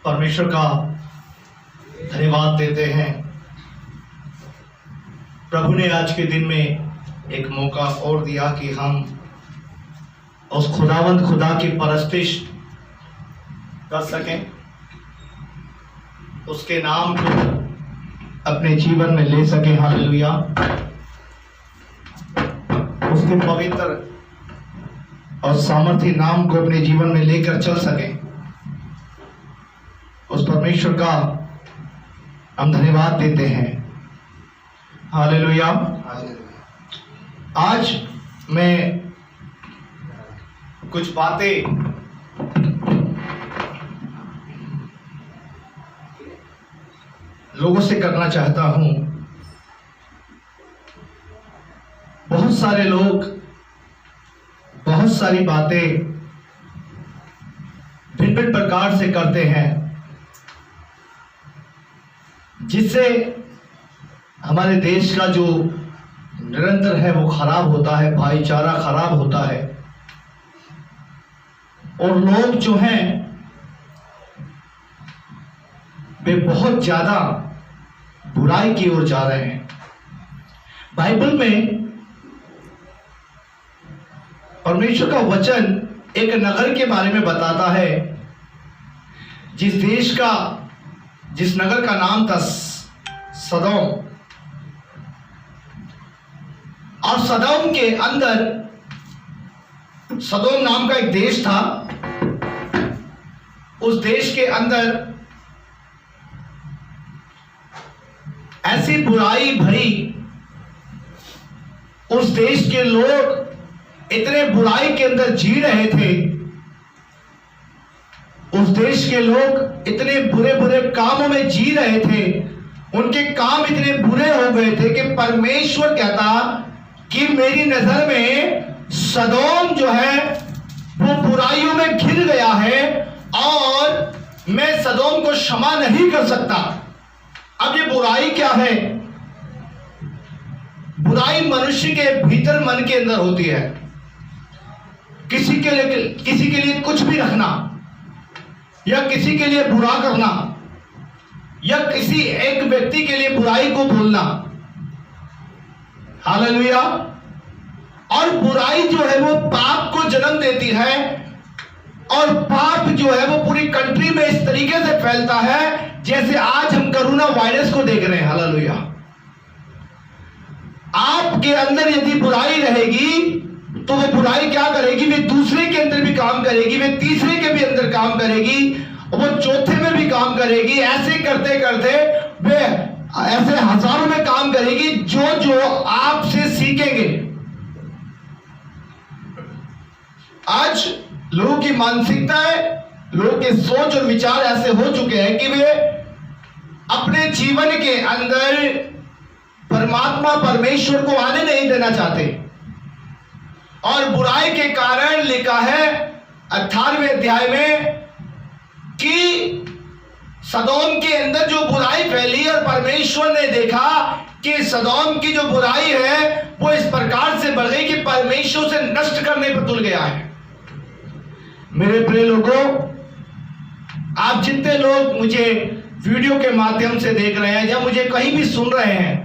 परमेश्वर का धन्यवाद देते हैं। प्रभु ने आज के दिन में एक मौका और दिया कि हम उस खुदावंद खुदा की परस्तिश कर सकें, उसके नाम को अपने जीवन में ले सकें। हालेलुया। उसके पवित्र और सामर्थी नाम को अपने जीवन में लेकर चल सकें। उस परमेश्वर का हम धन्यवाद देते हैं। हालेलुया। आज मैं कुछ बातें लोगों से करना चाहता हूं। बहुत सारे लोग बहुत सारी बातें भिन्न भिन्न प्रकार से करते हैं, जिससे हमारे देश का जो निरंतर है वो खराब होता है, भाईचारा खराब होता है और लोग जो हैं वे बहुत ज्यादा बुराई की ओर जा रहे हैं। बाइबल में परमेश्वर का वचन एक नगर के बारे में बताता है, जिस नगर का नाम था सदोम। और सदोम के अंदर, सदोम नाम का एक देश था। उस देश के अंदर ऐसी बुराई भरी, उस देश के लोग इतने बुराई के अंदर जी रहे थे, उस देश के लोग इतने बुरे बुरे कामों में जी रहे थे, उनके काम इतने बुरे हो गए थे कि परमेश्वर कहता कि मेरी नजर में सदोम जो है वो बुराइयों में घिर गया है और मैं सदोम को क्षमा नहीं कर सकता। अब ये बुराई क्या है? बुराई मनुष्य के भीतर मन के अंदर होती है। किसी के लिए कुछ भी रखना, या किसी के लिए बुरा करना, या किसी एक व्यक्ति के लिए बुराई को बोलना। हालेलुया। और बुराई जो है वो पाप को जन्म देती है, और पाप जो है वो पूरी कंट्री में इस तरीके से फैलता है जैसे आज हम कोरोना वायरस को देख रहे हैं। हालेलुया। आपके अंदर यदि बुराई रहेगी तो वो बुराई क्या करेगी? वे दूसरे के अंदर भी काम करेगी, वे तीसरे के भी अंदर काम करेगी, वो चौथे में भी काम करेगी। ऐसे करते करते वे ऐसे हजारों में काम करेगी, जो आपसे सीखेंगे। आज लोगों की मानसिकता है, लोगों के सोच और विचार ऐसे हो चुके हैं कि वे अपने जीवन के अंदर परमात्मा परमेश्वर को आने नहीं देना चाहते। और बुराई के कारण लिखा है 18वें अध्याय में कि सदोम के अंदर जो बुराई फैली और परमेश्वर ने देखा कि सदोम की जो बुराई है वो इस प्रकार से बढ़ गई कि परमेश्वर से नष्ट करने पर तुल गया है। मेरे प्रिय लोगों, आप जितने लोग मुझे वीडियो के माध्यम से देख रहे हैं, या मुझे कहीं भी सुन रहे हैं,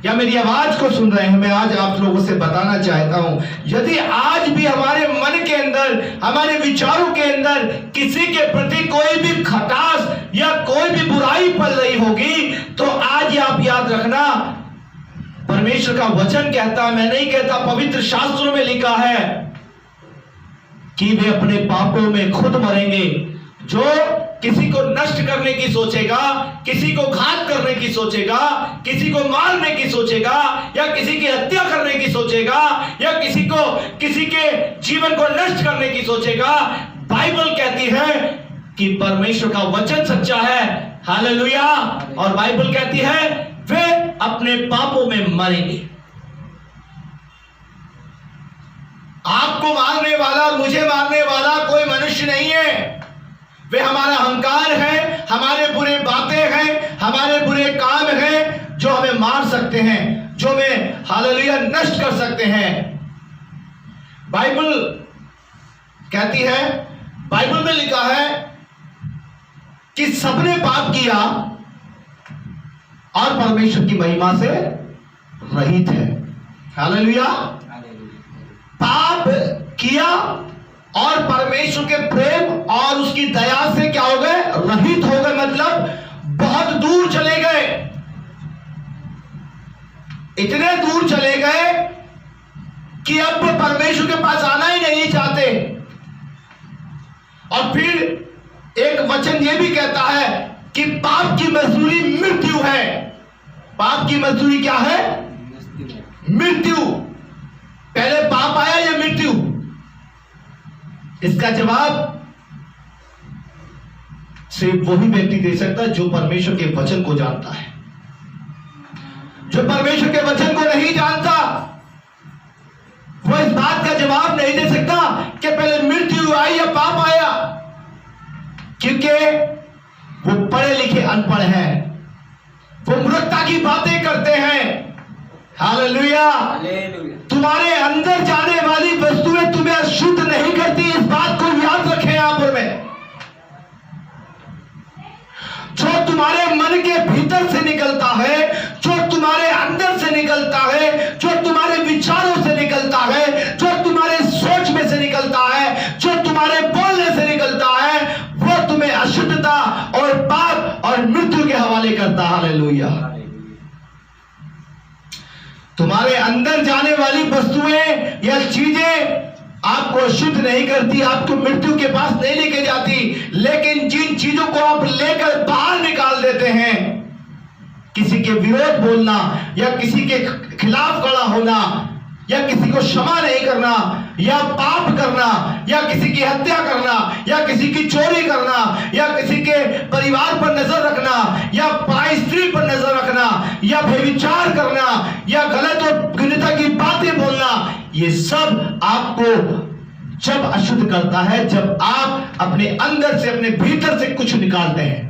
या मेरी आवाज को सुन रहे हैं, मैं आज आप लोगों से बताना चाहता हूं, यदि आज भी हमारे मन के अंदर, हमारे विचारों के अंदर किसी के प्रति कोई भी खटास या कोई भी बुराई पल रही होगी, तो आज आप याद रखना, परमेश्वर का वचन कहता, मैं नहीं कहता, पवित्र शास्त्रों में लिखा है कि वे अपने पापों में खुद मरेंगे। जो किसी को नष्ट करने की सोचेगा, किसी को घात करने की सोचेगा, किसी को मारने की सोचेगा, या किसी की हत्या करने की सोचेगा, या किसी के जीवन को नष्ट करने की सोचेगा, बाइबल कहती है कि परमेश्वर का वचन सच्चा है। हालेलुया। और बाइबल कहती है वे अपने पापों में मरेंगे। आपको मारने वाला, मुझे मारने वाला कोई मनुष्य नहीं है। वे हमारा अहंकार है, हमारे बुरे बातें हैं, हमारे बुरे काम हैं जो हमें मार सकते हैं, जो हमें हालेलुया नष्ट कर सकते हैं। बाइबल कहती है, बाइबल में लिखा है कि सबने पाप किया और परमेश्वर की महिमा से रहित है। हालेलुया। पाप किया और परमेश्वर के प्रेम और उसकी दया से क्या हो गए? रहित हो गए, मतलब बहुत दूर चले गए। इतने दूर चले गए कि अब वो परमेश्वर के पास आना ही नहीं चाहते। और फिर एक वचन ये भी कहता है कि पाप की मजदूरी मृत्यु है। पाप की मजदूरी क्या है? मृत्यु। पहले पाप आया या मृत्यु? इसका जवाब सिर्फ वही व्यक्ति दे सकता है जो परमेश्वर के वचन को जानता है। जो परमेश्वर के वचन को नहीं जानता वो इस बात का जवाब नहीं दे सकता कि पहले मृत्यु आई या पाप आया, क्योंकि वो पढ़े लिखे अनपढ़ हैं, वो मूर्खता की बातें करते हैं। हालेलुया। तुम्हारे अंदर जाने वाली वस्तुएं तुम्हें अशुद्ध नहीं करती, इस बात को याद रखें। यहां पर में जो तुम्हारे मन के भीतर से निकलता है, जो तुम्हारे अंदर से निकलता है, जो तुम्हारे विचारों से निकलता है, जो तुम्हारे सोच में से निकलता है, जो तुम्हारे बोलने से निकलता है, वो तुम्हें अशुद्धता और पाप और मृत्यु के हवाले करता। हालेलुया। तुम्हारे अंदर जाने वाली वस्तुएं या चीजें आपको अशुद्ध नहीं करती, आपको मृत्यु के पास नहीं लेके जाती, लेकिन जिन चीजों को आप लेकर बाहर निकाल देते हैं, किसी के विरोध बोलना या किसी के खिलाफ खड़ा होना या किसी को क्षमा नहीं करना या पाप करना या किसी की हत्या करना या किसी की चोरी करना या किसी के परिवार पर नजर रखना या पराई स्त्री पर नजर रखना या व्यभिचार करना या गलत और घृणिता की बातें बोलना, ये सब आपको जब अशुद्ध करता है जब आप अपने अंदर से, अपने भीतर से कुछ निकालते हैं।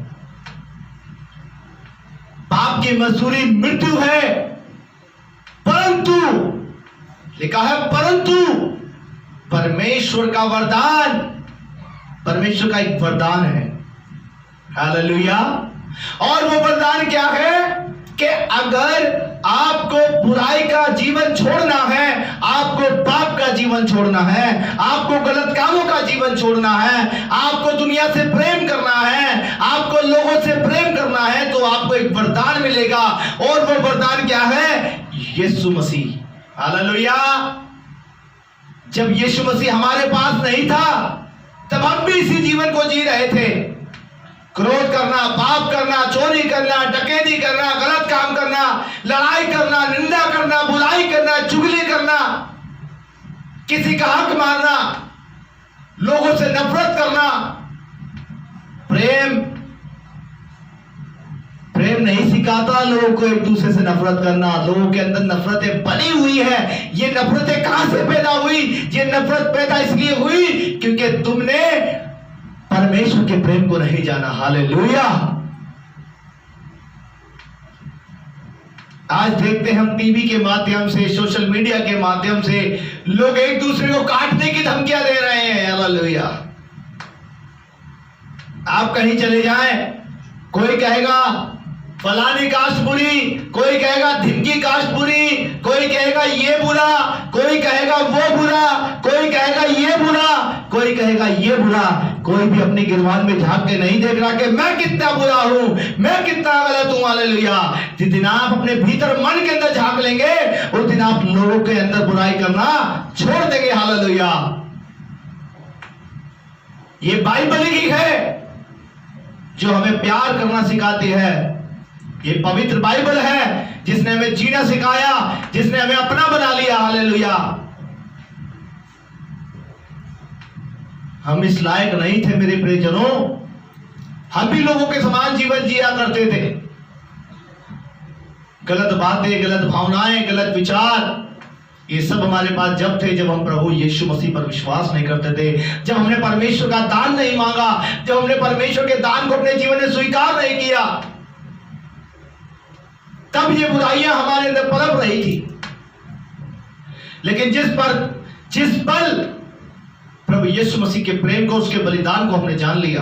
पाप की मजदूरी मृत्यु है, परंतु लिखा है परंतु परमेश्वर का वरदान, परमेश्वर का एक वरदान है। हालेलुया। और वो वरदान क्या है कि अगर आपको बुराई का जीवन छोड़ना है, आपको पाप का जीवन छोड़ना है, आपको गलत कामों का जीवन छोड़ना है, आपको दुनिया से प्रेम करना है, आपको लोगों से प्रेम करना है, तो आपको एक वरदान मिलेगा। और वो वरदान क्या है? यीशु मसीह। हालेलुया। जब यीशु मसीह हमारे पास नहीं था तब हम भी इसी जीवन को जी रहे थे। क्रोध करना, पाप करना, चोरी करना, डकैती करना, गलत काम करना, लड़ाई करना, निंदा करना, बुराई करना, चुगली करना, किसी का हक मारना, लोगों से नफरत करना। प्रेम नहीं सिखाता लोगों को एक दूसरे से नफरत करना। लोगों के अंदर नफरतें बनी हुई है। ये नफरतें कहां से पैदा हुई? ये नफरत पैदा इसलिए हुई क्योंकि तुमने परमेश्वर के प्रेम को नहीं जाना। हालेलुया। आज देखते हैं हम टीवी के माध्यम से, सोशल मीडिया के माध्यम से लोग एक दूसरे को काटने की धमकियां दे रहे हैं। हालेलुया। आप कहीं चले जाएं, कोई कहेगा फलानी कास्ट बुरी, कोई कहेगा ढिमकी कास्ट बुरी, कोई कहेगा ये बुरा, कोई कहेगा वो बुरा, कोई कहेगा ये बुरा, कोई कहेगा ये बुरा। कोई भी अपनी गिरवान में झांक के नहीं देख रहा कि मैं कितना बुरा हूं, मैं कितना गलत हूं। हालेलुया। जिस दिन आप अपने भीतर मन के अंदर झांक लेंगे उस दिन आप लोगों के अंदर बुराई करना छोड़ देंगे। हालेलुया। ये बाइबल ही है जो हमें प्यार करना सिखाती है। ये पवित्र बाइबल है जिसने हमें जीना सिखाया, जिसने हमें अपना बना लिया। हालेलुया। हम इस लायक नहीं थे मेरे प्रियजनों, हम भी लोगों के समान जीवन जिया करते थे। गलत बातें, गलत भावनाएं, गलत विचार, ये सब हमारे पास जब थे जब हम प्रभु यीशु मसीह पर विश्वास नहीं करते थे, जब हमने परमेश्वर का दान नहीं मांगा, जब हमने परमेश्वर के दान को अपने जीवन में स्वीकार नहीं किया, तब ये बुराइयां हमारे अंदर पनप रही थी। लेकिन जिस पल प्रभु यीशु मसीह के प्रेम को, उसके बलिदान को हमने जान लिया,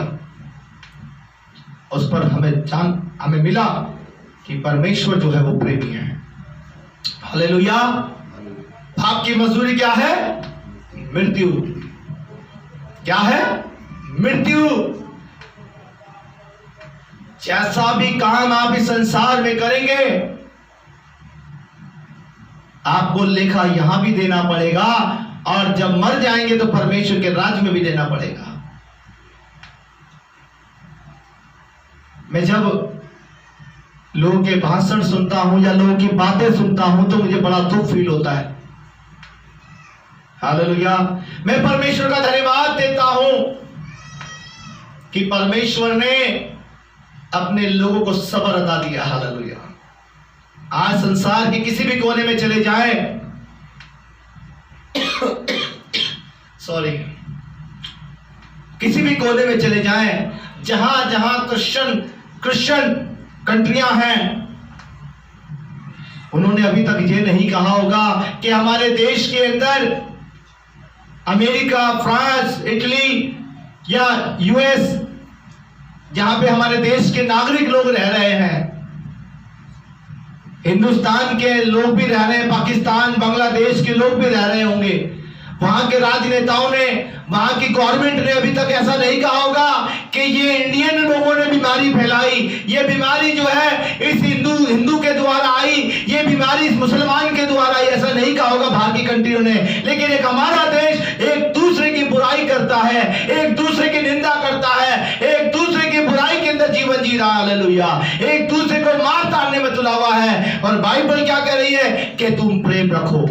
उस पर हमें मिला कि परमेश्वर जो है वो प्रेमी है। हालेलुया। पाप की मजदूरी क्या है? मृत्यु। क्या है? मृत्यु। जैसा भी काम आप इस संसार में करेंगे, आपको लेखा यहां भी देना पड़ेगा, और जब मर जाएंगे तो परमेश्वर के राज्य में भी देना पड़ेगा। मैं जब लोगों के भाषण सुनता हूं या लोगों की बातें सुनता हूं तो मुझे बड़ा दुख फील होता है। हालेलुया। मैं परमेश्वर का धन्यवाद देता हूं कि परमेश्वर ने अपने लोगों को सब्र अता दिया। हालेलुया। आज संसार के किसी भी कोने में चले जाएं, किसी भी कोने में चले जाएं, जहां जहां क्रिश्चियन कंट्रियां हैं, उन्होंने अभी तक ये नहीं कहा होगा कि हमारे देश के अंदर अमेरिका, फ्रांस, इटली या यूएस, जहां पे हमारे देश के नागरिक लोग रह रहे हैं, हिंदुस्तान के लोग भी रह रहे हैं, पाकिस्तान, बांग्लादेश के लोग भी रह रहे होंगे, वहां के राजनेताओं ने, वहां की गवर्नमेंट ने अभी तक ऐसा नहीं कहा होगा कि ये इंडियन लोगों ने बीमारी फैलाई, ये बीमारी जो है इस हिंदू के द्वारा आई, ये बीमारी इस मुसलमान के द्वारा आई, ऐसा नहीं कहा होगा बाहर की कंट्रियों ने। लेकिन एक हमारा देश एक दूसरे की बुराई करता है, एक दूसरे की निंदा करता है, एक दूसरे की बुराई के अंदर जीवन जी रहा है। हालेलुया। एक दूसरे को मार ताड़ने में तुला हुआ है। और बाइबल क्या कह रही है कि तुम प्रेम रखो।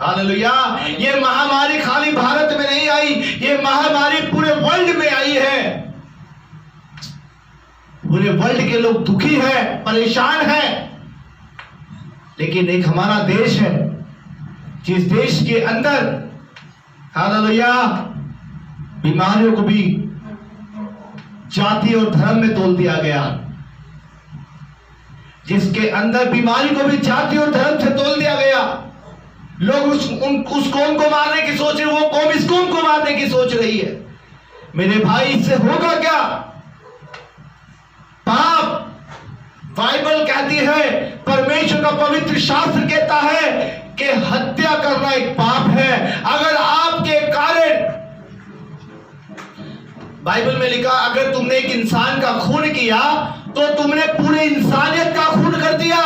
हालेलुया। ये महामारी खाली भारत में नहीं आई, ये महामारी पूरे वर्ल्ड में आई है। पूरे वर्ल्ड के लोग दुखी हैं, परेशान हैं, लेकिन एक हमारा देश है जिस देश के अंदर, हालेलुया, बीमारियों को भी जाति और धर्म में तोल दिया गया, जिसके अंदर बीमारी को भी जाति और धर्म से तोल दिया गया। लोग उस कौम को मारने की सोच रहे, वो कौम इस कौम को मारने की सोच रही है। मेरे भाई, इससे होगा क्या? पाप, बाइबल कहती है, परमेश्वर का पवित्र शास्त्र कहता है कि हत्या करना एक पाप है। अगर आपके कारण, बाइबल में लिखा, अगर तुमने एक इंसान का खून किया तो तुमने पूरे इंसानियत का खून कर दिया।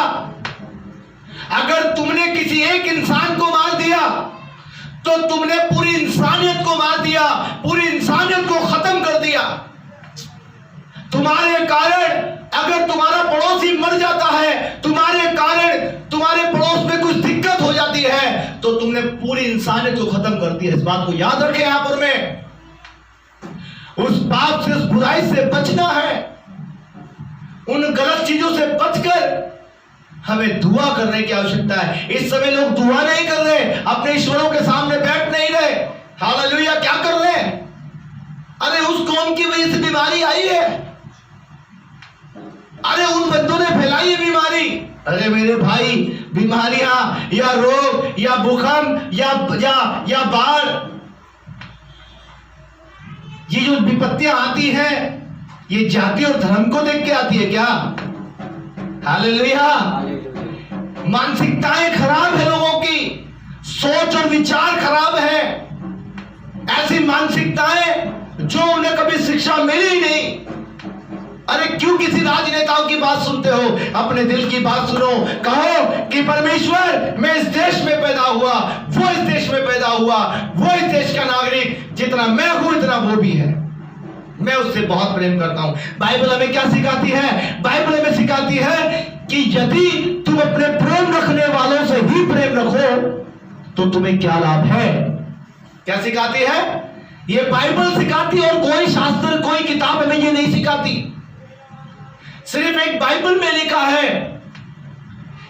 अगर तुमने किसी एक इंसान को मार दिया तो तुमने पूरी इंसानियत को मार दिया, पूरी इंसानियत को खत्म कर दिया। तुम्हारे कारण अगर तुम्हारा पड़ोसी मर जाता है, तुम्हारे कारण तुम्हारे पड़ोस में कुछ दिक्कत हो जाती है, तो तुमने पूरी इंसानियत को खत्म कर दिया। इस बात को याद रखें। यहां पर में उस पाप से, उस बुराई से बचना है। उन गलत चीजों से बचकर हमें दुआ करने की आवश्यकता है। इस समय लोग दुआ नहीं कर रहे, अपने ईश्वरों के सामने बैठ नहीं रहे। हालेलुया। क्या कर रहे हैं? अरे उस कौम की वजह से बीमारी आई है, अरे उन बंदों ने फैलाई है बीमारी। अरे मेरे भाई, बीमारियां या रोग या भूकंप या बाढ़, ये जो विपत्तियां आती हैं, ये जाति और धर्म को देख के आती है क्या? हालेलुया। मानसिकताएं खराब है, लोगों की सोच और विचार खराब है। ऐसी मानसिकताएं जो उन्हें कभी शिक्षा मिली ही नहीं। अरे क्यों किसी राजनेताओं की बात सुनते हो? अपने दिल की बात सुनो। कहो कि परमेश्वर, मैं इस देश में पैदा हुआ, वो इस देश में पैदा हुआ, वो इस देश का नागरिक, जितना मैं हूं इतना वो भी है, मैं उससे बहुत प्रेम करता हूं। बाइबल हमें क्या सिखाती है? बाइबल हमें सिखाती है कि यदि तुम अपने प्रेम रखने वालों से ही प्रेम रखो तो तुम्हें क्या लाभ है। क्या सिखाती है? ये बाइबल सिखाती है, और कोई शास्त्र, कोई किताब हमें ये नहीं सिखाती। सिर्फ एक बाइबल में लिखा है।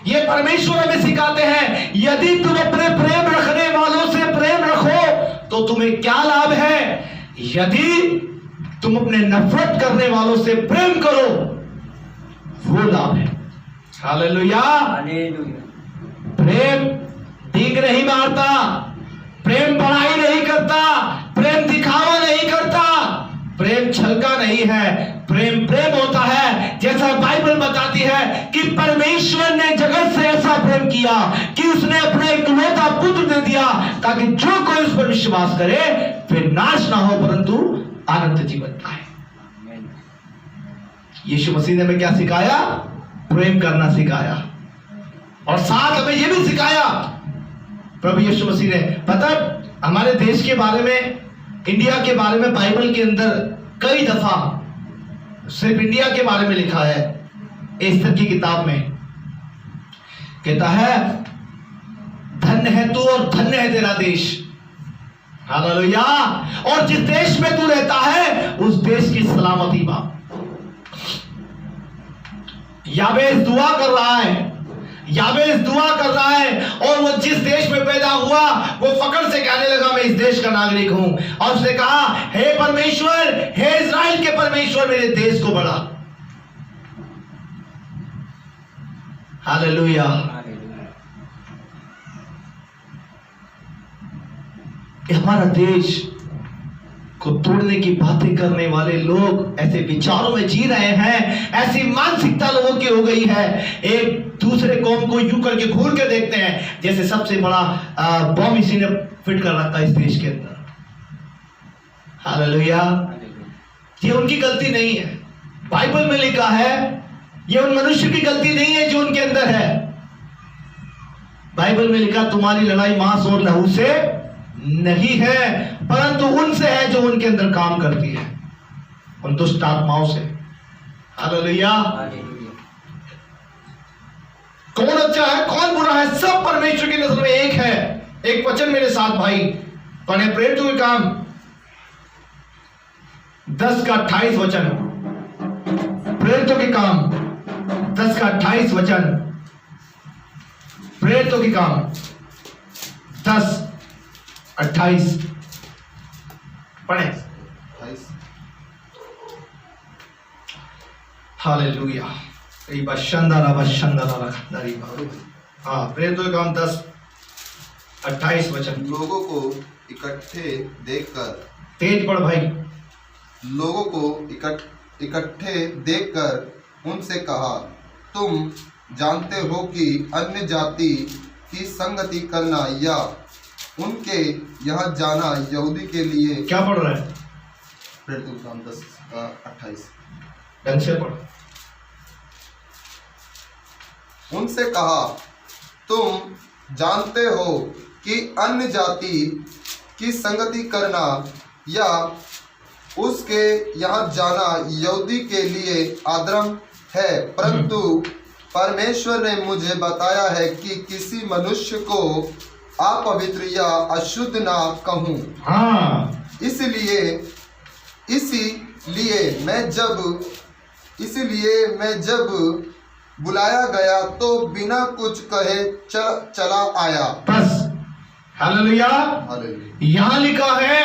ये परमेश्वर हमें सिखाते हैं, यदि तुम अपने प्रेम रखने वालों से प्रेम रखो तो तुम्हें क्या लाभ है। यदि तुम अपने नफरत करने वालों से प्रेम करो, वो लाभ है। हालेलुया। प्रेम डींग नहीं मारता, प्रेम बड़ाई नहीं करता, प्रेम दिखावा नहीं करता, प्रेम छल का नहीं है, प्रेम प्रेम होता है। जैसा बाइबल बताती है कि परमेश्वर ने जगत से ऐसा प्रेम किया कि उसने अपना इकलौता पुत्र दे दिया, ताकि जो कोई उस पर विश्वास करे फिर नाश ना हो परंतु अनंत जीवन पाए। यीशु मसीह ने हमें क्या सिखाया? प्रेम करना सिखाया, और साथ हमें यह भी सिखाया प्रभु यीशु मसीह ने। पता हमारे देश के बारे में, इंडिया के बारे में बाइबल के अंदर कई दफा सिर्फ इंडिया के बारे में लिखा है। एस्तर की किताब में कहता है, धन्य है तू और धन्य है तेरा देश। हालेलुया। और जिस देश में तू रहता है उस देश की सलामती पा। यावेस दुआ कर रहा है, यावेस दुआ कर रहा है, और वो जिस देश में पैदा हुआ वो फक्र से कहने लगा मैं इस देश का नागरिक हूं, और उसने कहा हे परमेश्वर, हे इस्राएल के परमेश्वर, मेरे देश को बढ़ा। हालेलुया। हमारा देश को तोड़ने की बातें करने वाले लोग ऐसे विचारों में जी रहे हैं, ऐसी मानसिकता लोगों की हो गई है। एक दूसरे कौम को यूं करके घूर के देखते हैं जैसे सबसे बड़ा बॉम्ब इसी ने फिट कर रखा है इस देश के अंदर। हालेलुया। ये उनकी गलती नहीं है, बाइबल में लिखा है। ये उन मनुष्य की गलती नहीं है जो उनके अंदर है। बाइबल में लिखा तुम्हारी लड़ाई मांस और लहू से नहीं है परंतु उनसे है जो उनके अंदर काम करती है, उन दुष्ट आत्माओं से। हालेलुया। कौन अच्छा है कौन बुरा है, सब परमेश्वर की नजर में एक है। एक वचन मेरे साथ भाई पढ़े, प्रेरितों के काम 10 का 28 वचन। प्रेरितों के काम 10 का 28 वचन। प्रेरितों के काम 10:28 पढ़े। हालेलुया। हाँ, प्रेरितों के काम 10:28 वचन। लोगों को इकट्ठे देखकर, तेज पढ़ भाई। लोगों को इकट्ठे देखकर उनसे कहा, तुम जानते हो कि अन्य जाति की संगति करना या उनके यहाँ जाना यहूदी के लिए। क्या पढ़ रहा है? प्रेरितों के काम 10:28। ढंग से पढ़। उनसे कहा, तुम जानते हो कि अन्य जाति की संगति करना या उसके यहाँ जाना यहूदी के लिए अधर्म है, परंतु परमेश्वर ने मुझे बताया है कि किसी मनुष्य को अपवित्र या अशुद्ध ना कहूँ। हाँ। इसलिए मैं जब बुलाया गया तो बिना कुछ कहे चला आया। बस। हालेलुया। यहाँ लिखा है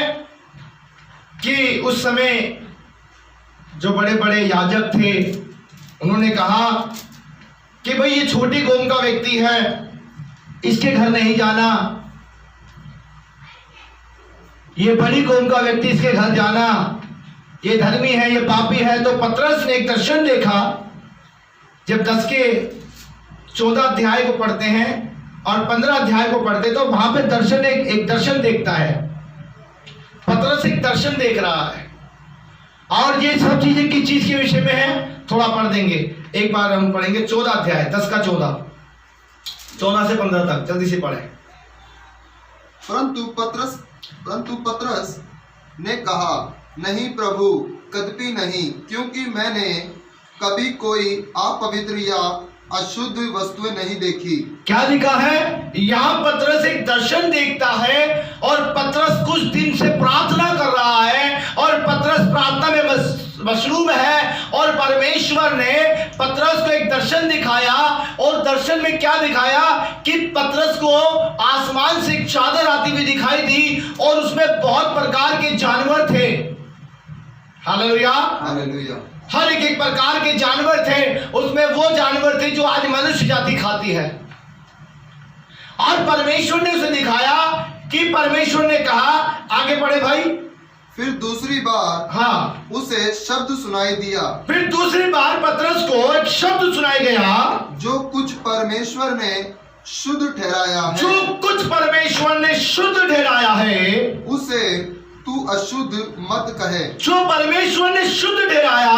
कि उस समय जो बड़े बड़े याजक थे उन्होंने कहा कि भाई ये छोटी कौम का व्यक्ति है, इसके घर नहीं जाना, ये बड़ी कौम का व्यक्ति इसके घर जाना, ये धर्मी है, ये पापी है। तो पतरस ने एक दर्शन देखा। जब 10 के 14 अध्याय को पढ़ते हैं और 15 अध्याय को पढ़ते तो वहां पे दर्शन एक दर्शन देखता है। पतरस एक दर्शन देख रहा है, और ये सब चीजें किस चीज के विषय में है थोड़ा पढ़ देंगे। एक बार हम पढ़ेंगे 14 अध्याय 10 का 14 से 15 तक, जल्दी से पढ़े। परंतु पतरस ने कहा, नहीं प्रभु, कदापि नहीं, क्योंकि मैंने कभी कोई अपवित्र या अशुद्ध वस्तुएं नहीं देखी। क्या लिखा है यहाँ? पतरस एक दर्शन देखता है और पतरस कुछ दिन से प्रार्थना कर रहा है और पतरस प्रार्थना में मशरूम है, और परमेश्वर ने पतरस को एक दर्शन दिखाया। और दर्शन में क्या दिखाया कि पतरस को आसमान से एक चादर आती हुई दिखाई दी और उसमें बहुत प्रकार के जानवर थे। हालेलुया। हालेलुया। हर एक प्रकार के जानवर थे, उसमें वो जानवर थे जो आज मनुष्य जाति खाती है। और परमेश्वर ने उसे दिखाया कि परमेश्वर ने कहा, आगे पढ़े भाई। फिर दूसरी बार हाँ, उसे शब्द सुनाई दिया, फिर दूसरी बार पतरस को एक शब्द सुनाई गया, जो कुछ परमेश्वर ने शुद्ध ठहराया जो है, कुछ परमेश्वर ने शुद्ध ठहराया है, उसे तू अशुद्ध मत कहे। जो परमेश्वर ने शुद्ध ठहराया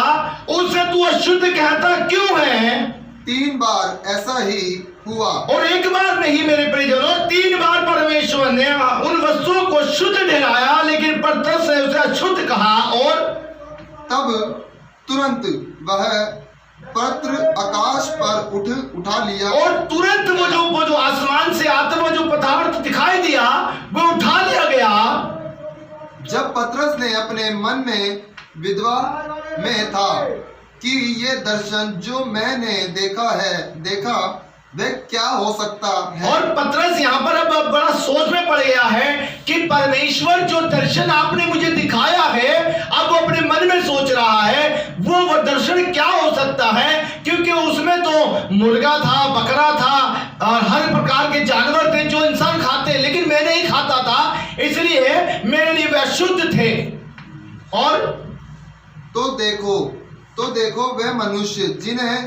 उसे तू अशुद्ध कहता क्यों है? 3 बार ऐसा ही हुआ। और एक बार नहीं मेरे प्रियजनों, 3 बार परमेश्वर ने उन वस्तुओं को शुद्ध ठहराया, लेकिन पतरस ने उसे अशुद्ध कहा। और तब तुरंत वह पत्र आकाश पर उठा लिया, और तुरंत वो जो आसमान से आता वो जो पदार्थ दिखाई दिया वो उठा लिया गया। जब पतरस ने अपने मन में विधवा में था कि ये दर्शन जो मैंने देखा वह क्या हो सकता है। और पतरस यहाँ पर अब बड़ा सोच में पड़ गया है कि परमेश्वर जो दर्शन आपने मुझे दिखाया है, अब वो अपने मन में सोच रहा है वो दर्शन क्या हो सकता है, क्योंकि उसमें तो मुर्गा था, बकरा था और हर प्रकार के जानवर थे जो इंसान खाते, लेकिन मैं नहीं खाता था, इसलिए मेरे लिए वे अशुद्ध थे। और तो देखो वह मनुष्य जिन्हें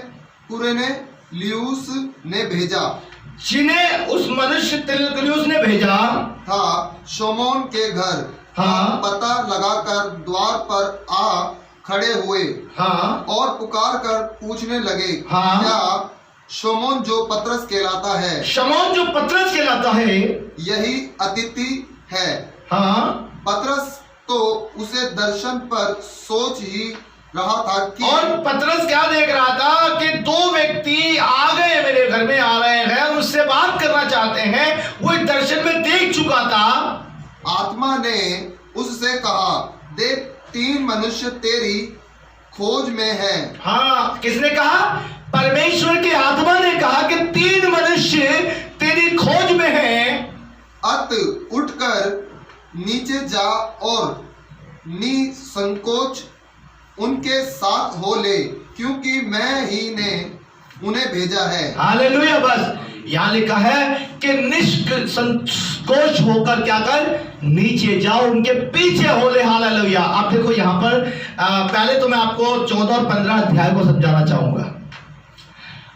कुरनेलियुस ने भेजा, जिन्हें उस मनुष्य तिलकुलियुस ने भेजा था, शमौन के घर हाँ, पता लगाकर द्वार पर आ खड़े हुए हाँ, और पुकार कर पूछने लगे, हाँ, क्या शमौन जो पतरस कहलाता है, शमौन जो पतरस कहलाता है, यही अतिथि है? हाँ, पतरस तो उसे दर्शन पर सोच ही रहा था कि, और पतरस क्या देख रहा था कि 2 व्यक्ति आ गए, मेरे घर में आ रहे हैं, उससे बात करना चाहते हैं, वो एक दर्शन में देख चुका था। आत्मा ने उससे कहा, देख 3 मनुष्य तेरी खोज में हैं। हाँ, किसने कहा? परमेश्वर की आत्मा ने कहा कि 3 मनुष्य तेरी खोज में हैं। अत उठकर नीचे जा और निसंकोच उनके साथ हो ले, क्योंकि मैं ही ने उन्हें भेजा है। हालेलुया। बस यहाँ लिखा है कि निष्संकोच होकर क्या कर, नीचे जाओ, उनके पीछे हो ले। हालेलुया। आप देखो यहाँ पर पहले तो मैं आपको 14 और 15 अध्याय को समझाना चाहूंगा।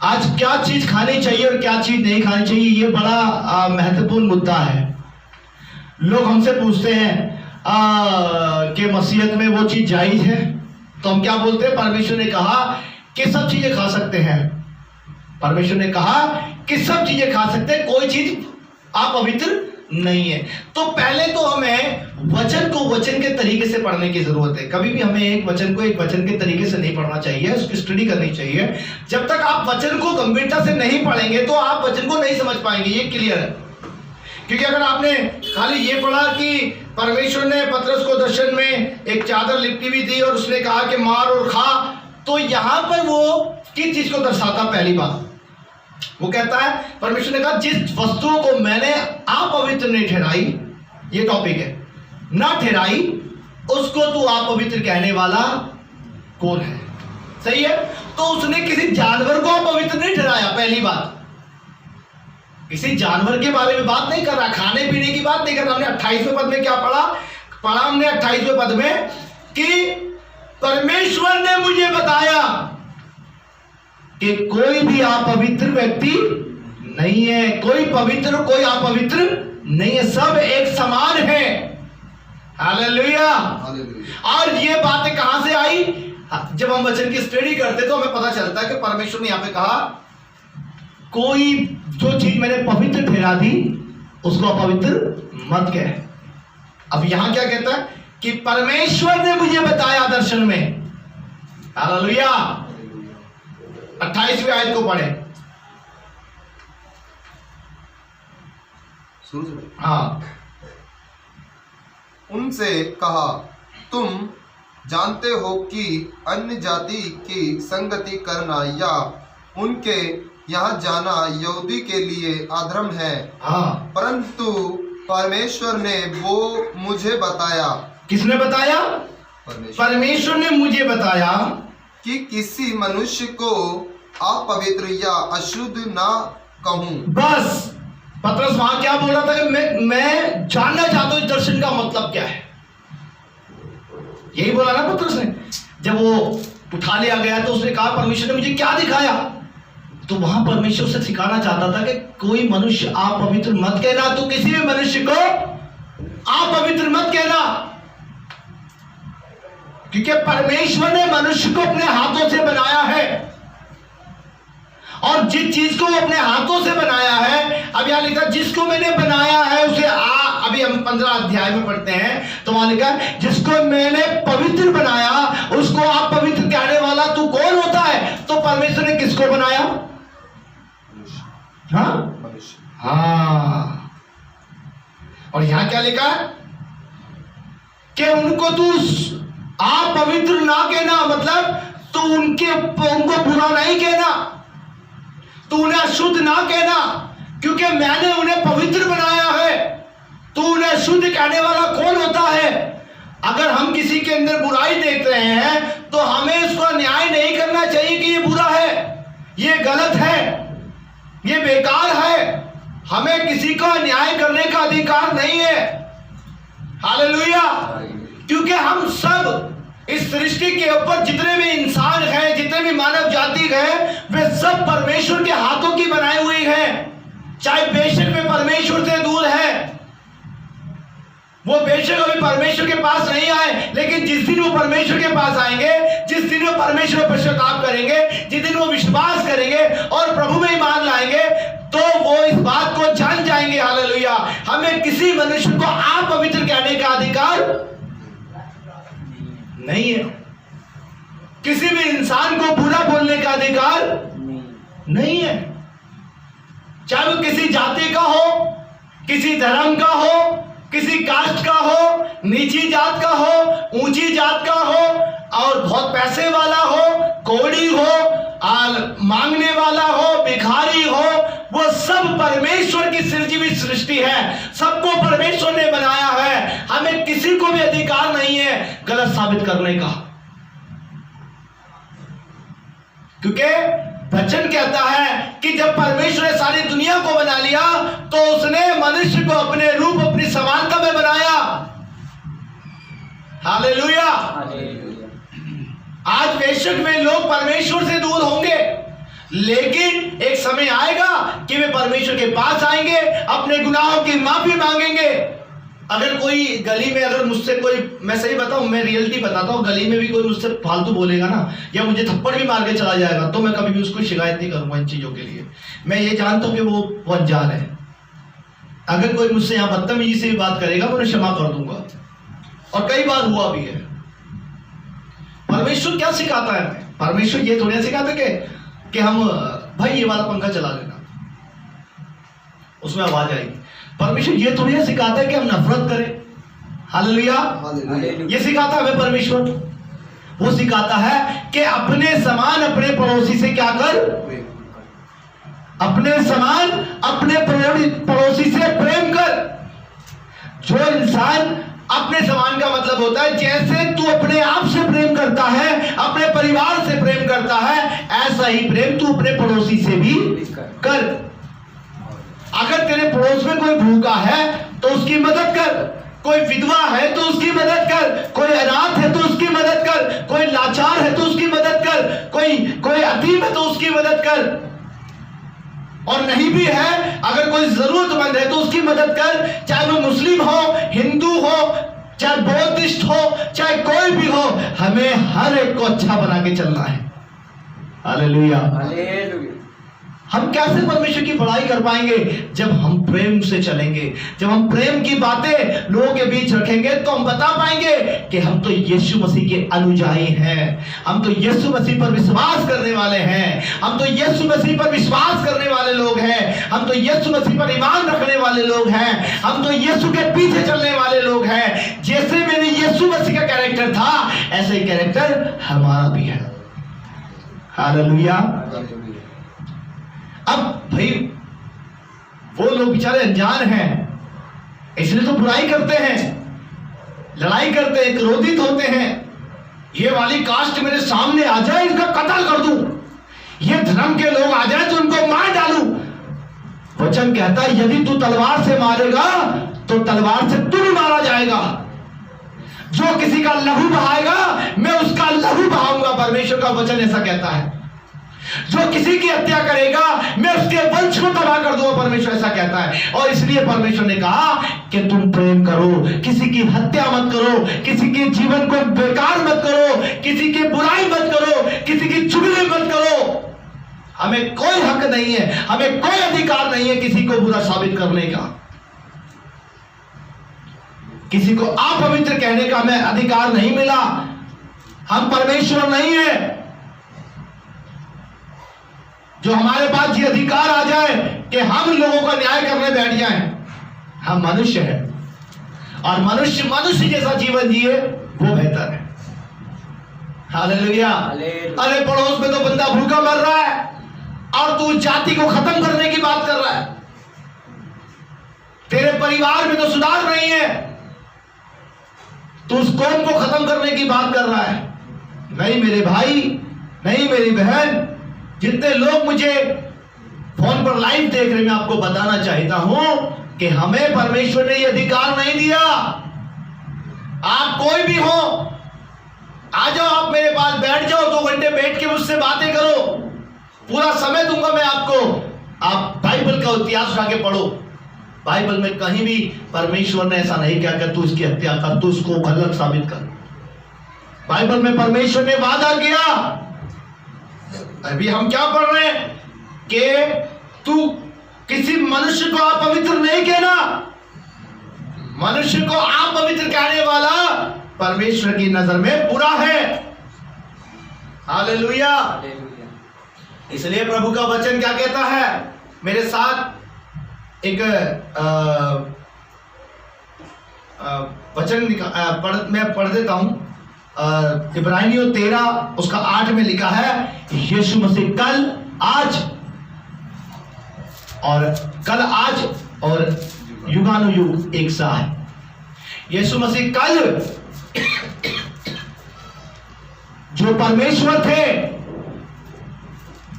आज क्या चीज खानी चाहिए और क्या चीज नहीं खानी चाहिए, ये बड़ा महत्वपूर्ण मुद्दा है। लोग हमसे पूछते हैं कि मसीहत में वो चीज जायज है, तो हम क्या बोलते हैं? परमेश्वर ने कहा कि सब चीजें खा सकते हैं। परमेश्वर ने कहा कि सब चीजें खा सकते हैं, कोई चीज अपवित्र नहीं है। तो पहले तो हमें वचन को वचन के तरीके से पढ़ने की जरूरत है। कभी भी हमें एक वचन को एक वचन के तरीके से नहीं पढ़ना चाहिए, उसकी स्टडी करनी चाहिए। जब तक आप वचन को गंभीरता से नहीं पढ़ेंगे तो आप वचन को नहीं समझ पाएंगे, ये क्लियर है। क्योंकि अगर आपने खाली ये पढ़ा कि परमेश्वर ने पतरस को दर्शन में एक चादर लिपटी हुई दी और उसने कहा कि मार और खा, तो यहां पर वो किस चीज को दर्शाता? पहली बात वो कहता है, परमेश्वर ने कहा जिस वस्तुओं को मैंने अपवित्र नहीं ठहराई, ये टॉपिक है, ना ठहराई, उसको तू अपवित्र कहने वाला कौन है? सही है। तो उसने किसी जानवर को अपवित्र नहीं ठहराया। पहली बात, किसी जानवर के बारे में बात नहीं कर रहा, खाने पीने की बात नहीं कर रहा। हमने 28वें पद में क्या पढ़ा हमने 28वें पद में कि परमेश्वर ने मुझे बताया कि कोई भी अपवित्र व्यक्ति नहीं है, कोई पवित्र कोई अपवित्र नहीं है, सब एक समान है। हालेलुया। और ये बातें कहां से आई? जब हम वचन की स्टडी करते तो हमें पता चलता है कि परमेश्वर ने यहां पे कहा कोई जो चीज मैंने पवित्र ठहरा दी उसको अपवित्र मत कह। अब यहां क्या कहता है कि परमेश्वर ने मुझे बताया दर्शन में। हालेलुया। 28वीं आयत को पढ़े। हाँ। उनसे कहा, तुम जानते हो कि अन्य जाति की संगति करना या उनके यहाँ जाना यहूदी के लिए अधर्म है। हाँ। परंतु परमेश्वर ने वो मुझे बताया। किसने बताया? परमेश्वर ने मुझे बताया कि किसी मनुष्य को अपवित्र या अशुद्ध ना कहूं। बस पतरस वहां क्या बोल रहा था कि मैं जानना चाहता हूं इस दर्शन का मतलब क्या है। यही बोला ना पतरस ने। जब वो उठा लिया गया तो उसने कहा परमेश्वर ने मुझे क्या दिखाया। तो वहां परमेश्वर से सिखाना चाहता था कि कोई मनुष्य आप पवित्र मत कहना, तो किसी भी मनुष्य को आप पवित्र मत कहना, क्योंकि परमेश्वर ने मनुष्य को अपने हाथों से बनाया है। और जिस चीज को वो अपने हाथों से बनाया है, अब यहां लिखा जिसको मैंने बनाया है उसे अभी हम 15 अध्याय में पढ़ते हैं तो वहां लिखा जिसको मैंने पवित्र बनाया उसको आप पवित्र कहने वाला तू कौन होता है। तो परमेश्वर ने किसको बनाया? हाँ। और यहां क्या लिखा है कि उनको तू आप पवित्र ना कहना, मतलब तो उनको बुरा नहीं कहना, तू उन्हें अशुद्ध ना कहना, क्योंकि मैंने उन्हें पवित्र बनाया है। तो उन्हें अशुद्ध कहने वाला कौन होता है? अगर हम किसी के अंदर बुराई देख रहे हैं तो हमें उसका न्याय नहीं करना चाहिए कि ये बुरा है, ये गलत है, ये बेकार है। हमें किसी का न्याय करने का अधिकार नहीं है। हालेलुया। क्योंकि हम सब इस सृष्टि के ऊपर जितने भी इंसान हैं, जितने भी मानव जाति हैं, वे सब परमेश्वर के हाथों की बनाई हुई हैं। चाहे बेशक वे परमेश्वर से दूर है, वो बेशक अभी परमेश्वर के पास नहीं आए, लेकिन जिस दिन वो परमेश्वर के पास आएंगे, जिस दिन वो परमेश्वर पर पश्चाताप करेंगे, जिस दिन वो विश्वास करेंगे और प्रभु में ईमान लाएंगे, तो वो इस बात को जान जाएंगे। हालेलुया। हमें किसी मनुष्य को आप पवित्र कहने का अधिकार नहीं है, किसी भी इंसान को बुरा बोलने का अधिकार नहीं है, चाहे वो किसी जाति का हो, किसी धर्म का हो, किसी कास्ट का हो, नीची जात का हो, ऊंची जात का हो, और बहुत पैसे वाला हो, कोड़ी हो, मांगने वाला हो, भिखारी हो, वो सब परमेश्वर की सृजी हुई सृष्टि है। सबको परमेश्वर ने बनाया है। हमें किसी को भी अधिकार नहीं है गलत साबित करने का, क्योंकि वचन कहता है कि जब परमेश्वर ने सारी दुनिया को बना लिया तो उसने मनुष्य को अपने रूप, अपनी समानता में बनाया। हालेलुया। आज बेशक वे लोग परमेश्वर से दूर होंगे, लेकिन एक समय आएगा कि वे परमेश्वर के पास आएंगे, अपने गुनाहों की माफी मांगेंगे। अगर कोई गली में, अगर मुझसे कोई, मैं सही बताऊं, मैं रियलिटी बताता हूं, गली में भी कोई मुझसे फालतू बोलेगा ना, या मुझे थप्पड़ भी मार के चला जाएगा, तो मैं कभी भी उसको शिकायत नहीं करूंगा इन चीजों के लिए। मैं ये जानता हूं कि वो अनजान है। अगर कोई मुझसे यहां बदतमीजी से भी बात करेगा, मैं उन्हें क्षमा कर दूंगा, और कई बार हुआ भी है। परमेश्वर क्या सिखाता है हमें? परमेश्वर ये थोड़ा सिखाता कि हम भाई ये वाला पंखा चला लेना, उसमें आवाज आएगी। परमेश्वर ये थोड़ी सिखाता है कि हम नफरत करें। हालेलुया। ये सिखाता है हमें परमेश्वर। वो सिखाता है कि अपने समान अपने पड़ोसी से क्या कर, अपने समान अपने पड़ोसी से प्रेम कर। जो इंसान अपने समान का मतलब होता है जैसे तू अपने आप से प्रेम करता है, अपने परिवार से प्रेम करता है, ऐसा ही प्रेम तू अपने पड़ोसी से भी कर। अगर तेरे पड़ोस में कोई भूखा है तो उसकी मदद कर, कोई विधवा है तो उसकी मदद कर, कोई अनाथ है तो उसकी मदद कर, कोई लाचार है तो उसकी मदद कर, कोई अतीम है तो उसकी मदद कर, और नहीं भी है अगर कोई जरूरतमंद है तो उसकी मदद कर। चाहे वो मुस्लिम हो, हिंदू हो, चाहे बौद्धिस्ट हो, चाहे कोई भी हो, हमें हर एक को अच्छा बना के चलना है। हालेलुया। हम कैसे परमेश्वर की बड़ाई कर पाएंगे? जब हम प्रेम से चलेंगे, जब हम प्रेम की बातें लोगों के बीच रखेंगे, तो हम बता पाएंगे कि हम तो यीशु मसीह के अनुयायी हैं, हम तो यीशु मसीह पर विश्वास करने वाले हैं, हम तो यीशु मसीह पर विश्वास करने वाले लोग हैं, हम तो यीशु मसीह पर ईमान रखने वाले लोग हैं, हम तो यीशु के पीछे चलने वाले लोग हैं। जैसे मेरे यीशु मसीह का कैरेक्टर था, ऐसे ही कैरेक्टर हमारा भी है। हालेलुया। अब भाई वो लोग बेचारे अनजान हैं, इसलिए तो बुराई करते हैं, लड़ाई करते हैं, क्रोधित होते हैं। ये वाली कास्ट मेरे सामने आ जाए, इसका कत्ल कर दूं, ये धर्म के लोग आ जाए तो उनको मार डालूं। वचन कहता है यदि तू तलवार से मारेगा तो तलवार से तू भी मारा जाएगा। जो किसी का लहू बहाएगा मैं उसका लहू बहाऊंगा, परमेश्वर का वचन ऐसा कहता है। जो किसी की हत्या करेगा मैं उसके वंश को तबाह कर दूंगा, परमेश्वर ऐसा कहता है। और इसलिए परमेश्वर ने कहा कि तुम प्रेम करो, किसी की हत्या मत करो, किसी के जीवन को बेकार मत करो, किसी की बुराई मत करो, किसी की चुगली मत करो। हमें कोई हक नहीं है, हमें कोई अधिकार नहीं है किसी को बुरा साबित करने का, किसी को अपवित्र कहने का हमें अधिकार नहीं मिला। हम परमेश्वर नहीं है जो हमारे पास ये अधिकार आ जाए कि हम लोगों का न्याय करने बैठ जाएं। हम मनुष्य हैं और मनुष्य जैसा जीवन जिए वो बेहतर है। हालेलुया। अरे पड़ोस में तो बंदा भूखा मर रहा है और तू जाति को खत्म करने की बात कर रहा है। तेरे परिवार में तो सुधार नहीं है, तू उस कौम को खत्म करने की बात कर रहा है। नहीं मेरे भाई, नहीं मेरी बहन, जितने लोग मुझे फोन पर लाइव देख रहे हैं, मैं आपको बताना चाहता हूं कि हमें परमेश्वर ने यह अधिकार नहीं दिया। आप कोई भी हो, आ जाओ, आप मेरे पास बैठ जाओ, 2 घंटे बैठ के मुझसे बातें करो, पूरा समय दूंगा मैं आपको। आप बाइबल का इतिहास उठा के पढ़ो, बाइबल में कहीं भी परमेश्वर ने ऐसा नहीं किया कि तू इसकी हत्या कर, तू उसको गलत साबित कर। बाइबल में परमेश्वर ने वादा किया। अभी हम क्या पढ़ रहे हैं कि तू किसी मनुष्य को अपवित्र नहीं कहना। मनुष्य को अपवित्र कहने वाला परमेश्वर की नजर में बुरा है। हालेलुया। इसलिए प्रभु का वचन क्या कहता है, मेरे साथ एक वचन मैं पढ़ देता हूं। इब्रानियों 13 उसका 8 में लिखा है, यीशु मसीह कल आज और युगानुयुग एक सा है। यीशु मसीह कल जो परमेश्वर थे,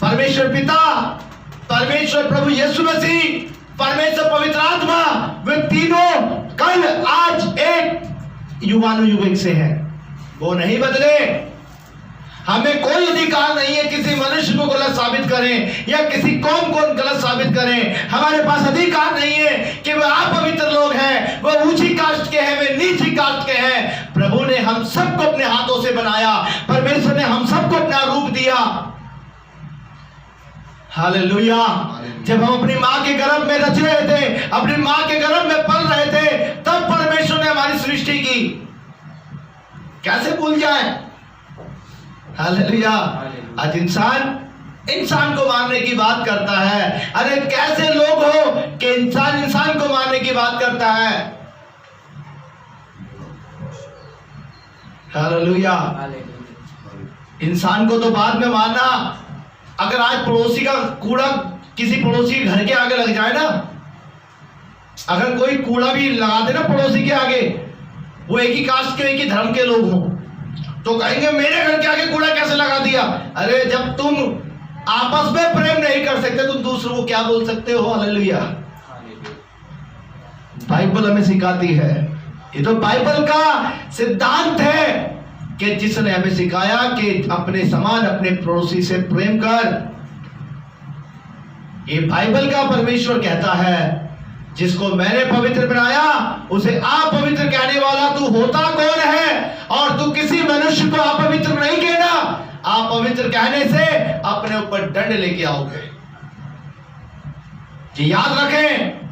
परमेश्वर पिता, परमेश्वर प्रभु यीशु मसीह, परमेश्वर पवित्र आत्मा, वे तीनों कल आज एक युगानुयुग एक से है, वो नहीं बदले। हमें कोई अधिकार नहीं है किसी मनुष्य को गलत साबित करें या किसी कौम को गलत साबित करें। हमारे पास अधिकार नहीं है कि वे अपवित्र लोग हैं, वे ऊंची कास्ट के हैं, वे नीची कास्ट के हैं। प्रभु ने हम सबको अपने हाथों से बनाया, परमेश्वर ने हम सबको अपना रूप दिया। हालेलुया। जब हम अपनी मां के गर्भ में रच रहे थे, अपनी मां के गर्भ में पल रहे थे, तब परमेश्वर ने हमारी सृष्टि की। कैसे भूल जाए। हालेलुया। आज इंसान को मारने की बात करता है। अरे कैसे लोग हो कि इंसान को मारने की बात करता है। हालेलुया। इंसान को तो बाद में मारना। अगर आज पड़ोसी का कूड़ा किसी पड़ोसी घर के आगे लग जाए ना, अगर कोई कूड़ा भी लगा दे ना पड़ोसी के आगे, वो एक ही कास्ट के, एक ही धर्म के लोग हों, तो कहेंगे मेरे घर के आगे कूड़ा कैसे लगा दिया। अरे जब तुम आपस में प्रेम नहीं कर सकते, तुम दूसरों को क्या बोल सकते हो। हालेलुया। बाइबल हमें सिखाती है, ये तो बाइबल का सिद्धांत है कि जिसने हमें सिखाया कि अपने समान अपने पड़ोसी से प्रेम कर। ये बाइबल का परमेश्वर कहता है, जिसको मैंने पवित्र बनाया उसे अपवित्र कहने वाला तू होता कौन है। और तू किसी मनुष्य को अपवित्र नहीं कहना। अपवित्र कहने से अपने ऊपर दंड लेके आओगे। ये याद रखें।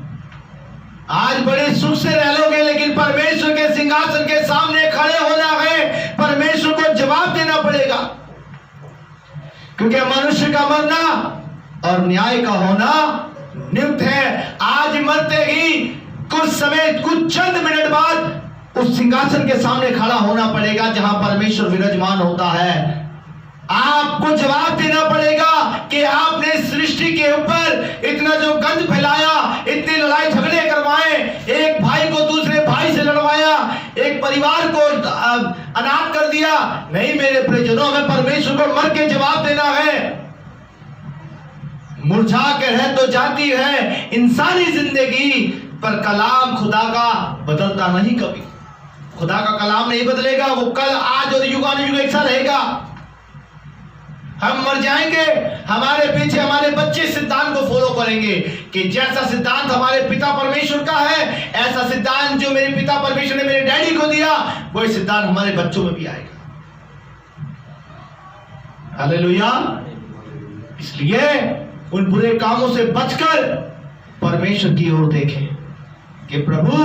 आज बड़े सुख से रह लोगे, लेकिन परमेश्वर के सिंहासन के सामने खड़े होना है, परमेश्वर को जवाब देना पड़ेगा। क्योंकि मनुष्य का मरना और न्याय का होना नियुक्त है। आज मरते ही कुछ समय, कुछ चंद मिनट बाद उस सिंहासन के सामने खड़ा होना पड़ेगा जहां परमेश्वर विराजमान होता है। आपको जवाब देना पड़ेगा कि आपने सृष्टि के ऊपर इतना जो गंद फैलाया, इतनी लड़ाई झगड़े करवाए, एक भाई को दूसरे भाई से लड़वाया, एक परिवार को अनाथ कर दिया। नहीं मेरे प्रियजनों, हमें परमेश्वर को मर के जवाब देना है। मुरझा के रह तो जाती है इंसानी जिंदगी, पर कलाम खुदा का बदलता नहीं कभी। खुदा का कलाम नहीं बदलेगा, वो कल आज और युगानुयुग एक सा रहेगा। हम मर जाएंगे, हमारे पीछे हमारे बच्चे सिद्धांत को फॉलो करेंगे कि जैसा सिद्धांत हमारे पिता परमेश्वर का है, ऐसा सिद्धांत जो मेरे पिता परमेश्वर ने मेरे डैडी को दिया, वही सिद्धांत हमारे बच्चों में भी आएगा। हालेलुया। इसलिए उन बुरे कामों से बचकर परमेश्वर की ओर देखें कि प्रभु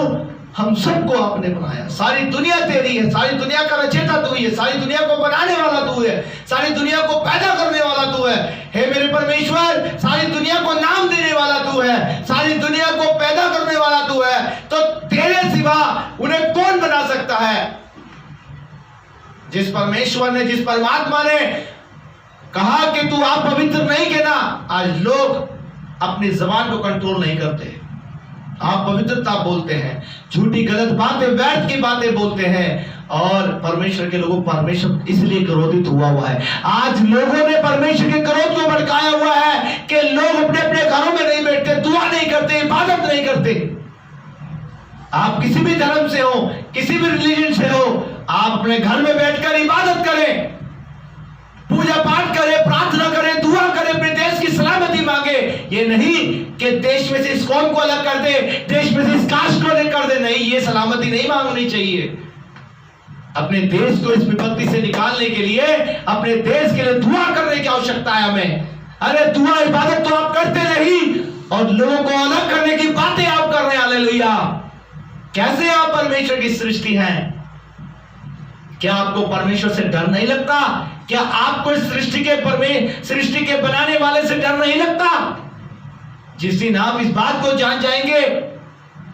हम सबको आपने बनाया, सारी दुनिया तेरी है, सारी दुनिया का रचयिता तू ही है, सारी दुनिया को बनाने वाला तू है, सारी दुनिया को पैदा करने वाला तू है। हे मेरे परमेश्वर, सारी दुनिया को नाम देने वाला तू है, सारी दुनिया को पैदा करने वाला तू है, तो तेरे सिवा उन्हें कौन बना सकता है? जिस परमेश्वर ने, जिस परमात्मा ने कहा कि तू आप पवित्र नहीं कहना, आज लोग अपनी जबान को कंट्रोल नहीं करते, आप पवित्रता बोलते हैं, झूठी गलत बातें, व्यर्थ की बातें बोलते हैं, और परमेश्वर के लोगों परमेश्वर इसलिए क्रोधित हुआ है। आज लोगों ने परमेश्वर के क्रोध को भड़काया हुआ है कि लोग अपने अपने घरों में नहीं बैठते, दुआ नहीं करते, इबादत नहीं करते। आप किसी भी धर्म से हो, किसी भी रिलीजन से हो, आप अपने घर में बैठकर इबादत करें, पूजा पाठ करें, प्रार्थना करें, दुआ करें, अपने देश की सलामती मांगे। ये नहीं कि देश में से इस कौम को अलग कर दे, देश में से इस कास्ट को अलग कर दे, नहीं, ये सलामती नहीं मांगनी चाहिए। अपने देश को इस विपत्ति से निकालने के लिए अपने देश के लिए दुआ करने की आवश्यकता है हमें। अरे दुआ इबादत तो आप करते नहीं, और लोगों को अलग करने की बातें आप कर रहे हैं। हालेलुया। कैसे आप परमेश्वर की सृष्टि हैं? क्या आपको परमेश्वर से डर नहीं लगता? क्या आपको सृष्टि के बनाने वाले से डर नहीं लगता? जिस दिन आप इस बात को जान जाएंगे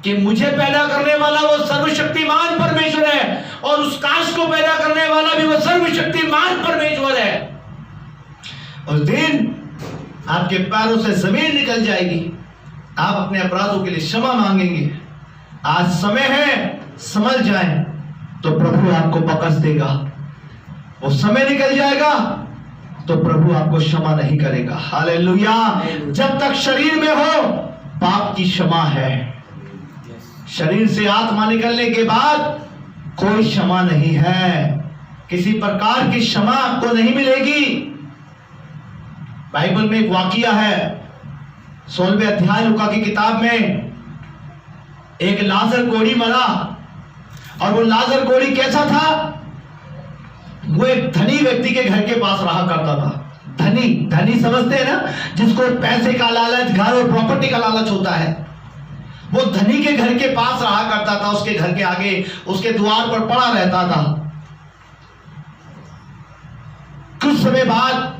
कि मुझे पैदा करने वाला वो सर्वशक्तिमान परमेश्वर है, और उस काश को पैदा करने वाला भी वो सर्वशक्तिमान परमेश्वर है, उस दिन आपके पैरों से जमीन निकल जाएगी, आप अपने अपराधों के लिए क्षमा मांगेंगे। आज समय है, समझ जाएं, तो प्रभु आपको बख्श देगा। वो समय निकल जाएगा तो प्रभु आपको क्षमा नहीं करेगा। हालेलुया। जब तक शरीर में हो, पाप की क्षमा है। शरीर से आत्मा निकलने के बाद कोई क्षमा नहीं है, किसी प्रकार की क्षमा आपको नहीं मिलेगी। बाइबल में एक वाकया है, 16वें अध्याय लूका की किताब में, एक लाजर कोढ़ी मरा, और वो लाजर कोढ़ी कैसा था? वो एक धनी व्यक्ति के घर के पास रहा करता था। धनी समझते हैं ना, जिसको पैसे का लालच, घर और प्रॉपर्टी का लालच होता है। वो धनी के घर के पास रहा करता था, उसके घर के आगे, उसके द्वार पर पड़ा रहता था। कुछ समय बाद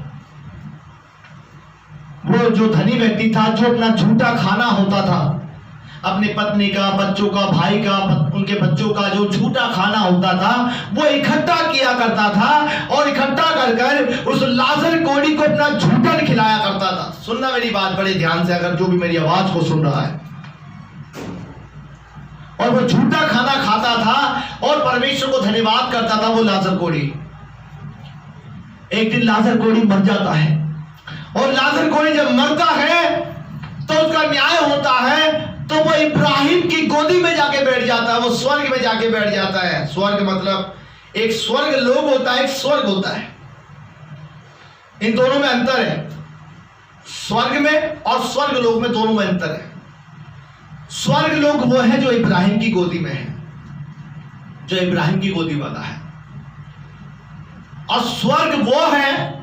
वो जो धनी व्यक्ति था, जो अपना झूठा खाना होता था, अपनी पत्नी का, बच्चों का, भाई का, उनके बच्चों का जो झूठा खाना होता था, वो इकट्ठा किया करता था, और इकट्ठा कर कर उस लाजर कोढ़ी को अपना झूठन खिलाया करता था। सुनना मेरी बात बड़े ध्यान से, अगर जो भी मेरी आवाज को सुन रहा है। और वो झूठा खाना खाता था और परमेश्वर को धन्यवाद करता था वो लाजर कोढ़ी। एक दिन लाजर कोढ़ी मर जाता है, और लाजर कोढ़ी जब मरता है तो उसका न्याय होता है, तो वो इब्राहिम की गोदी में जाके बैठ जाता है, वो स्वर्ग में जाके बैठ जाता है। स्वर्ग मतलब एक स्वर्ग लोक होता है, एक स्वर्ग होता है। इन दोनों में अंतर है, स्वर्ग में और स्वर्ग लोक में दोनों में अंतर है। स्वर्ग लोक वो है जो इब्राहिम की गोदी में है, जो इब्राहिम की गोदी वाला है, और स्वर्ग वो है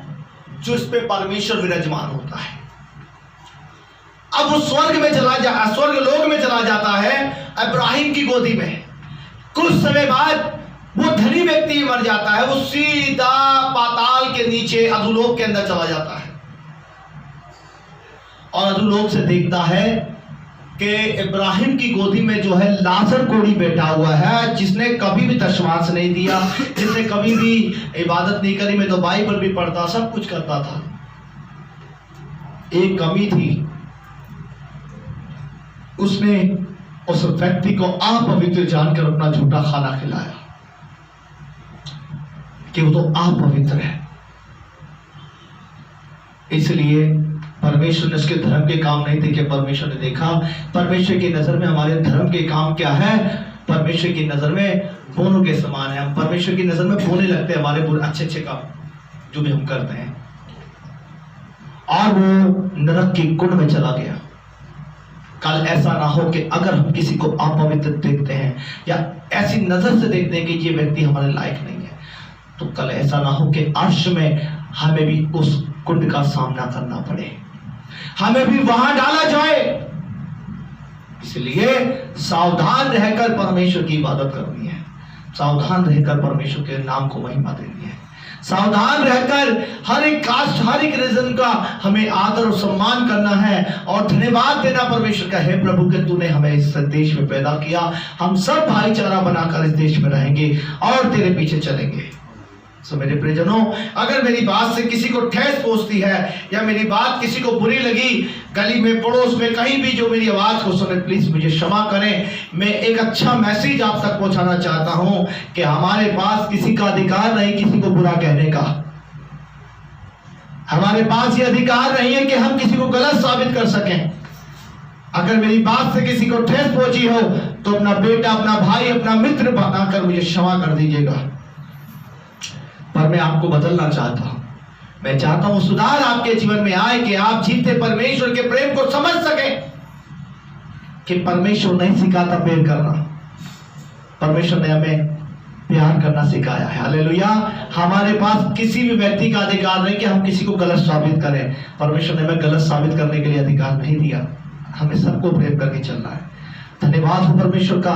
जो इस पे परमेश्वर विराजमान होता है। अब वो स्वर्ग लोक में चला जाता है, इब्राहिम की गोदी में। कुछ समय बाद वो धनी व्यक्ति मर जाता है, वो सीधा पाताल के नीचे अधोलोक के अंदर चला जाता है, और अधोलोक से देखता है कि इब्राहिम की गोदी में जो है लाजर कोढ़ी बैठा हुआ है, जिसने कभी भी दशमांश नहीं दिया, जिसने कभी भी इबादत नहीं करी। मैं तो बाइबल भी पढ़ता, सब कुछ करता था। एक कमी थी, उसने उस व्यक्ति को अपवित्र जानकर अपना झूठा खाना खिलाया कि वो तो अपवित्र है। इसलिए परमेश्वर ने उसके धर्म के काम नहीं देखे, परमेश्वर ने देखा परमेश्वर की नजर में हमारे धर्म के काम क्या है। परमेश्वर की नजर में बोनों के समान है। हम परमेश्वर की नजर में बोने लगते हैं हमारे बुरे अच्छे अच्छे काम जो भी हम करते हैं, और वो नरक की कुंड में चला गया। कल ऐसा ना हो कि अगर हम किसी को अपवित्र देखते हैं या ऐसी नजर से देखते हैं कि ये व्यक्ति हमारे लायक नहीं है, तो कल ऐसा ना हो कि अर्श में हमें भी उस कुंड का सामना करना पड़े, हमें भी वहां डाला जाए। इसलिए सावधान रहकर परमेश्वर की इबादत करनी है, सावधान रहकर परमेश्वर के नाम को महिमा देनी है, सावधान रहकर हर एक कास्ट हर एक रीजन का हमें आदर और सम्मान करना है और धन्यवाद देना परमेश्वर का, है प्रभु कि तूने हमें इस देश में पैदा किया, हम सब भाईचारा बनाकर इस देश में रहेंगे और तेरे पीछे चलेंगे। सो मेरे प्रियजनों, अगर मेरी बात से किसी को ठेस पहुंचती है या मेरी बात किसी को बुरी लगी, गली में पड़ोस में कहीं भी जो मेरी आवाज को सुने, प्लीज मुझे क्षमा करें। मैं एक अच्छा मैसेज आप तक पहुंचाना चाहता हूं कि हमारे पास किसी का अधिकार नहीं किसी को बुरा कहने का। हमारे पास ये अधिकार नहीं है कि हम किसी को गलत साबित कर सकें। अगर मेरी बात से किसी को ठेस पहुंची हो तो अपना बेटा, अपना भाई, अपना मित्र बनाकर मुझे क्षमा कर दीजिएगा। पर मैं आपको बदलना चाहता हूं, मैं चाहता हूं सुधार आपके जीवन में आए कि आप जीते परमेश्वर के प्रेम को समझ सकें कि परमेश्वर नहीं सिखाता प्रेम करना, परमेश्वर ने हमें प्यार करना सिखाया है। हालेलुया। हमारे पास किसी भी व्यक्ति का अधिकार नहीं कि हम किसी को गलत साबित करें। परमेश्वर ने हमें गलत साबित करने के लिए अधिकार नहीं दिया, हमें सबको प्रेम करके चलना है। धन्यवाद हो परमेश्वर का।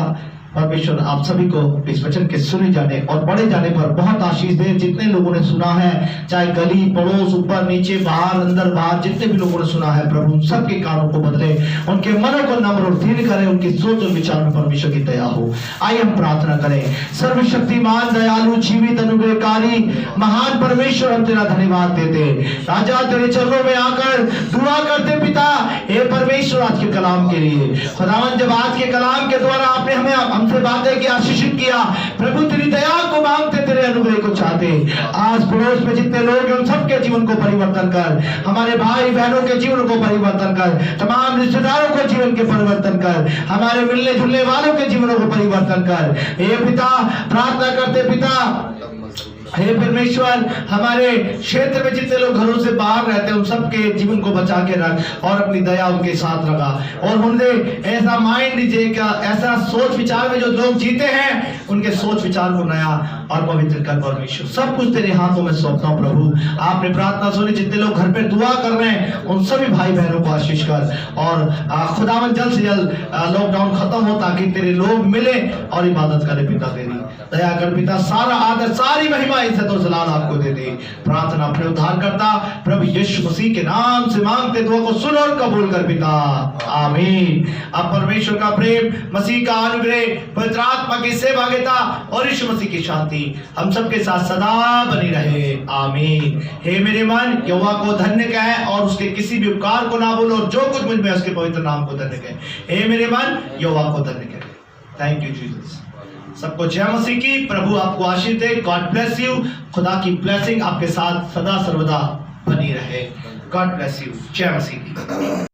परमेश्वर आप सभी को इस वचन के सुने जाने और पढ़े जाने पर बहुत आशीष दे। जितने लोगों ने सुना है, चाहे गली पड़ोस, ऊपर नीचे, बाहर अंदर बाहर, जितने भी लोगों ने सुना है, प्रभु सबके कानों को बदले, उनके मनों को नम्र और दीन करे, उनकी सोच और विचार में परमेश्वर की दया हो। आइए हम प्रार्थना करें। सर्वशक्तिमान, दयालु, जीवित, अनुग्रहकारी, महान परमेश्वर, हम तेरा धन्यवाद देते राजा, तेरे चरणों में आकर दुआ करते पिता, हे परमेश्वर, आज के कलाम के लिए खुदावन, जब आज के कलाम के द्वारा आपने हमें हमसे बातें की, आशीषित किया, प्रभु तेरी दया को मांगते, तेरे अनुग्रह को चाहते। आज पड़ोस में जितने लोग हैं उन सबके जीवन को परिवर्तन कर, हमारे भाई बहनों के जीवन को परिवर्तन कर, तमाम रिश्तेदारों को जीवन के परिवर्तन कर, हमारे मिलने जुलने वालों के जीवनों को परिवर्तन कर। हे पिता, प्रार्थना करते पिता, हे परमेश्वर, हमारे क्षेत्र में जितने लोग घरों से बाहर रहते हैं उन सबके जीवन को बचा के रख और अपनी दया उनके साथ रखा, और उन्हें ऐसा माइंड दीजिए, ऐसा सोच विचार में जो लोग जीते हैं उनके सोच विचार को नया और पवित्र कर। परमेश्वर, सब कुछ तेरे हाथों में सौंपता हूं प्रभु। आपने प्रार्थना सुनी, जितने लोग घर पे दुआ कर रहे हैं उन सभी भाई बहनों को आशीष कर, और खुदावन जल्द से जल्द लॉकडाउन खत्म हो ताकि तेरे लोग मिले और इबादत करें। पिता तेरी दया कर पिता, सारा आदर सारी महिमा इज्जत और जलाल आपको दे दे। प्रार्थना अपने उद्धार करता प्रभु यीशु मसीह के नाम से मांगते, दुआ को सुन और कबूल कर पिता, आमीन। अब परमेश्वर का प्रेम, मसीह का अनुग्रह, पवित्र आत्मा की सहभागिता और यीशु मसीह की शांति हम सबके साथ सदा बनी रहे, आमीन। हे मेरे मन, यहोवा को धन्य कहे और उसके किसी भी उपकार को ना भूलो, और जो कुछ मुझ में उसके पवित्र नाम को धन्य कहे। हे मेरे मन, यहोवा को धन्य कहे। Thank you Jesus. सबको जय मसीह की। प्रभु आपको आशीष दे। God bless you. खुदा की ब्लेसिंग आपके साथ सदा सर्वदा बनी रहे। God bless you. जय मसीह की।